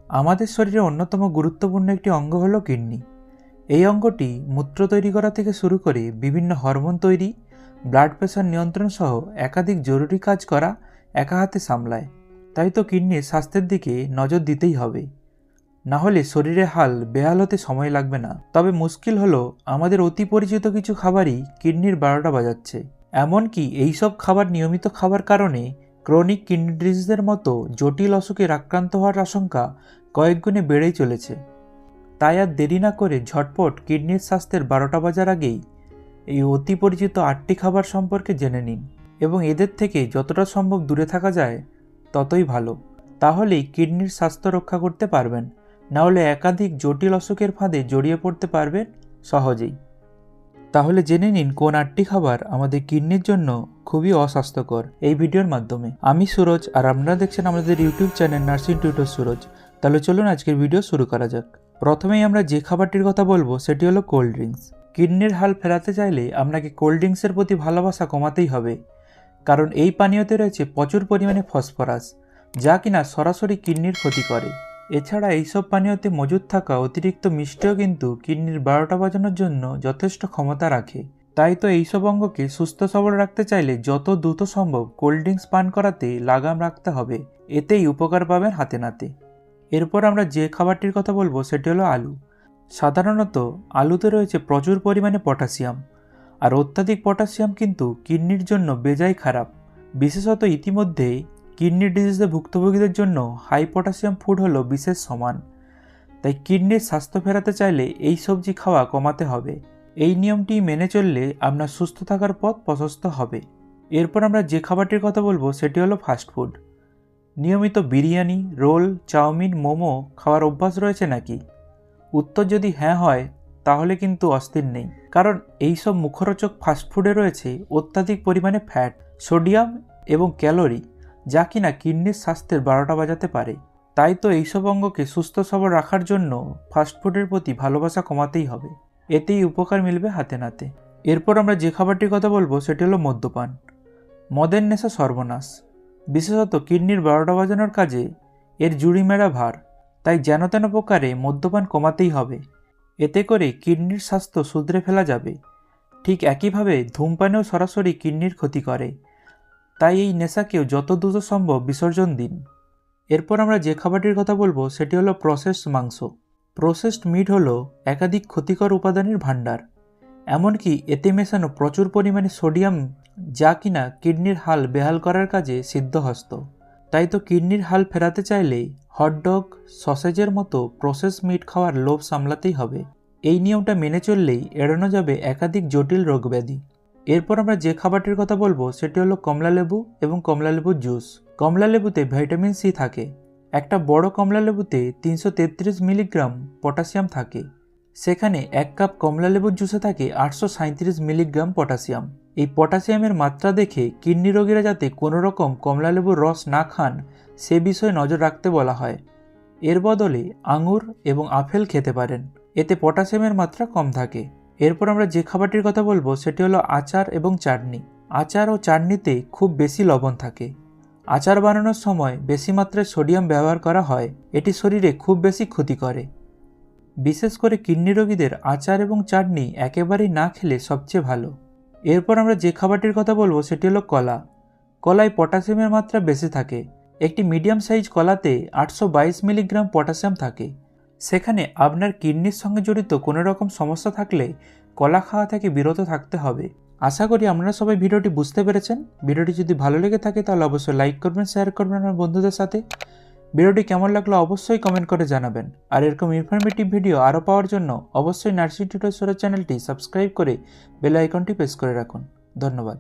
আমাদের শরীরে অন্যতম গুরুত্বপূর্ণ একটি অঙ্গ হলো কিডনি। এই অঙ্গটি মূত্র তৈরি করা থেকে শুরু করে বিভিন্ন হরমোন তৈরি, ব্লাড প্রেশার নিয়ন্ত্রণ সহ একাধিক জরুরি কাজ করা একা হাতে সামলায়। তাই তো কিডনির স্বাস্থ্যের দিকে নজর দিতেই হবে, না হলে শরীরের হাল বেহাল হতে সময় লাগবে না। তবে মুশকিল হলো আমাদের অতি পরিচিত কিছু খাবারই কিডনির 12টা বাজাচ্ছে। এমনকি এইসব খাবার নিয়মিত খাবার কারণে ক্রনিক কিডনি ডিজিজের মতো জটিল অসুখের আক্রান্ত হওয়ার আশঙ্কা কয়েক গুণে বেড়েই চলেছে। তাই আর দেরি না করে ঝটপট কিডনির স্বাস্থ্যের 12টা বাজার আগেই এই অতি পরিচিত 8টি খাবার সম্পর্কে জেনে নিন এবং এদের থেকে যতটা সম্ভব দূরে থাকা যায় ততই ভালো। তাহলেই কিডনির স্বাস্থ্য রক্ষা করতে পারবেন, না হলে একাধিক জটিল অসুখের ফাঁদে জড়িয়ে পড়তে পারবেন সহজেই। তাহলে জেনে নিন কোন 8টি খাবার আমাদের কিডনির জন্য খুবই অস্বাস্থ্যকর এই ভিডিওর মাধ্যমে। আমি সুরজ আর আপনারা দেখছেন আমাদের YouTube channel nursing tutor Suraj. তাহলে চলুন আজকের ভিডিও শুরু করা যাক। প্রথমেই আমরা যে খাবারটির কথা বলবো সেটি হলো কোল্ড ড্রিঙ্কস। কিডনির হাল ফেরাতে চাইলে আপনাকে কোল্ড ড্রিঙ্কসের প্রতি ভালোবাসা কমাতেই হবে, কারণ এই পানীয়তে রয়েছে প্রচুর পরিমাণে ফসফরাস, যা কিনা সরাসরি কিডনির ক্ষতি করে। এছাড়া এইসব পানীয়তে মজুদ থাকা অতিরিক্ত মিষ্টিও কিন্তু কিডনির 12টা বাজানোর জন্য যথেষ্ট ক্ষমতা রাখে। তাই তো এইসব অঙ্গকে সুস্থ সবল রাখতে চাইলে যত দ্রুত সম্ভব কোল্ড ড্রিঙ্কস পান করাতে লাগাম রাখতে হবে, এতেই উপকার পাবেন হাতে নাতে। এরপর আমরা যে খাবারটির কথা বলবো সেটি হলো আলু। সাধারণত আলুতে রয়েছে প্রচুর পরিমাণে পটাশিয়াম, আর অত্যাধিক পটাশিয়াম কিন্তু কিডনির জন্য বেজায় খারাপ। বিশেষত ইতিমধ্যেই কিডনি ডিজিজে ভুক্তভোগীদের জন্য হাই পটাশিয়াম ফুড হলো বিশেষ সমান। তাই কিডনির স্বাস্থ্য ফেরাতে চাইলে এই সবজি খাওয়া কমাতে হবে। এই নিয়মটি মেনে চললে আপনার সুস্থ থাকার পথ প্রশস্ত হবে। এরপর আমরা যে খাবারটির কথা বলবো সেটি হলো ফাস্টফুড। নিয়মিত বিরিয়ানি, রোল, চাউমিন, মোমো খাওয়ার অভ্যাস রয়েছে নাকি? উত্তর যদি হ্যাঁ হয় তাহলে কিন্তু অস্থির নেই, কারণ এইসব মুখরোচক ফাস্টফুডে রয়েছে অত্যাধিক পরিমাণে ফ্যাট, সোডিয়াম এবং ক্যালোরি, যা কিনা কিডনির স্বাস্থ্যের 12টা বাজাতে পারে। তাই তো এইসব অঙ্গকে সুস্থ সবল রাখার জন্য ফাস্টফুডের প্রতি ভালোবাসা কমাতেই হবে, এতেই উপকার মিলবে হাতে নাতে। এরপর আমরা যে খাবারটির কথা বলবো সেটি হলো মদ্যপান। মদের নেশা সর্বনাশ, বিশেষত কিডনির 12টা বাজানোর কাজে এর জুড়ি মেরা ভার। তাই যেন তেন প্রকারে মদ্যপান কমাতেই হবে, এতে করে কিডনির স্বাস্থ্য শুধরে ফেলা যাবে। ঠিক একইভাবে ধূমপানেও সরাসরি কিডনির ক্ষতি করে, তাই এই নেশাকেও যত দ্রুত সম্ভব বিসর্জন দিন। এরপর আমরা যে খাবারটির কথা বলবো সেটি হলো প্রসেসড মাংস। প্রসেসড মিট হলো একাধিক ক্ষতিকর উপাদানের ভাণ্ডার, এমনকি এতে মেশানো প্রচুর পরিমাণে সোডিয়াম, যা কিনা কিডনির হাল বেহাল করার কাজে সিদ্ধহস্ত। তাই তো কিডনির হাল ফেরাতে চাইলে হটডগ, সসেজের মতো প্রসেস মিট খাওয়ার লোভ সামলাতেই হবে। এই নিয়মটা মেনে চললেই এড়ানো যাবে একাধিক জটিল রোগব্যাধি। এরপর আমরা যে খাবারটির কথা বলবো সেটি হলো কমলালেবু এবং কমলালেবুর জুস। কমলালেবুতে ভিটামিন সি থাকে। একটা বড় কমলালেবুতে 333 মিলিগ্রাম পটাশিয়াম থাকে, সেখানে 1 কাপ কমলালেবুর জুসে থাকে 837 মিলিগ্রাম পটাশিয়াম। এই পটাশিয়ামের মাত্রা দেখে কিডনি রোগীরা যাতে কোনো রকম কমলালেবুর রস না খান সে বিষয়ে নজর রাখতে বলা হয়। এর বদলে আঙুর এবং আপেল খেতে পারেন, এতে পটাশিয়ামের মাত্রা কম থাকে। এরপর আমরা যে খাবারটির কথা বলবো সেটি হলো আচার এবং চাটনি। আচার ও চাটনিতে খুব বেশি লবণ থাকে। আচার বানানোর সময় বেশি মাত্রায় সোডিয়াম ব্যবহার করা হয়, এটি শরীরে খুব বেশি ক্ষতি করে। বিশেষ করে কিডনি রোগীদের আচার এবং চাটনি একেবারেই না খেলে সবচেয়ে ভালো। এরপর আমরা যে খাবারটির কথা বলবো সেটি হলো কলা। কলায় পটাশিয়ামের মাত্রা বেশি থাকে। একটি মিডিয়াম সাইজ কলাতে 822 মিলিগ্রাম পটাশিয়াম থাকে। সেখানে আপনার কিডনির সঙ্গে জড়িত কোনো রকম সমস্যা থাকলে কলা খাওয়া থেকে বিরত থাকতে হবে। আশা করি আপনারা সবাই ভিডিওটি বুঝতে পেরেছেন। ভিডিওটি যদি ভালো লেগে থাকে তাহলে অবশ্যই লাইক করবেন, শেয়ার করবেন আমার বন্ধুদের সাথে। ভিডিওটি কেমন লাগলো অবশ্যই কমেন্ট করে জানাবেন। আর এরকম ইনফরমেটিভ ভিডিও আরও পাওয়ার জন্য অবশ্যই নার্সিং টিউটর সুরজ চ্যানেলটি সাবস্ক্রাইব করে বেল আইকনটি প্রেস করে রাখুন। ধন্যবাদ।